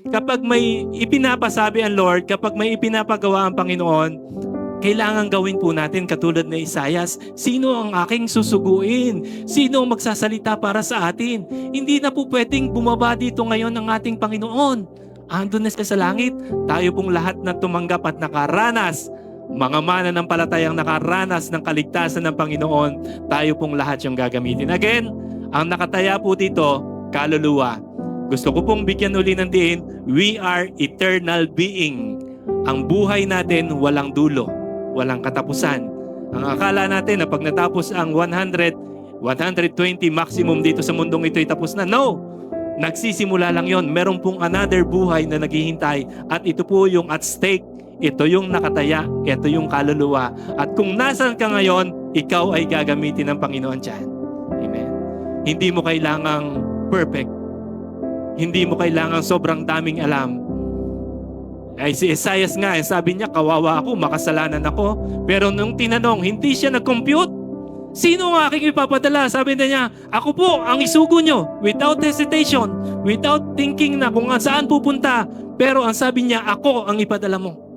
Kapag may ipinapasabi ang Lord, kapag may ipinapagawa ang Panginoon, kailangan gawin po natin katulad ni Isaias, sino ang aking susuguin? Sino ang magsasalita para sa atin? Hindi na po pwedeng bumaba dito ngayon ang ating Panginoon. Andun na siya sa langit. Tayo pong lahat na tumanggap at nakaranas, mga mananampalatayang nakaranas ng kaligtasan ng Panginoon, tayo pong lahat yung gagamitin. Again, ang nakataya po dito, kaluluwa. Gusto ko pong bigyan uli ng diin, we are eternal being. Ang buhay natin walang dulo, walang katapusan. Ang akala natin na pag natapos ang 100, 120 maximum dito sa mundong ito ay tapos na. No! Nagsisimula lang yon. Meron pong another buhay na naghihintay at ito po yung at stake. Ito yung nakataya, ito yung kaluluwa. At kung nasan ka ngayon, ikaw ay gagamitin ng Panginoon dyan. Amen. Hindi mo kailangang perfect. Hindi mo kailangang sobrang daming alam. Ay si Isaias nga, sabi niya, kawawa ako, makasalanan ako. Pero nung tinanong, hindi siya nag-compute. Sino ang aking ipapadala? Sabi niya, ako po ang isugo nyo. Without hesitation, without thinking na kung saan pupunta. Pero ang sabi niya, ako ang ipadala mo.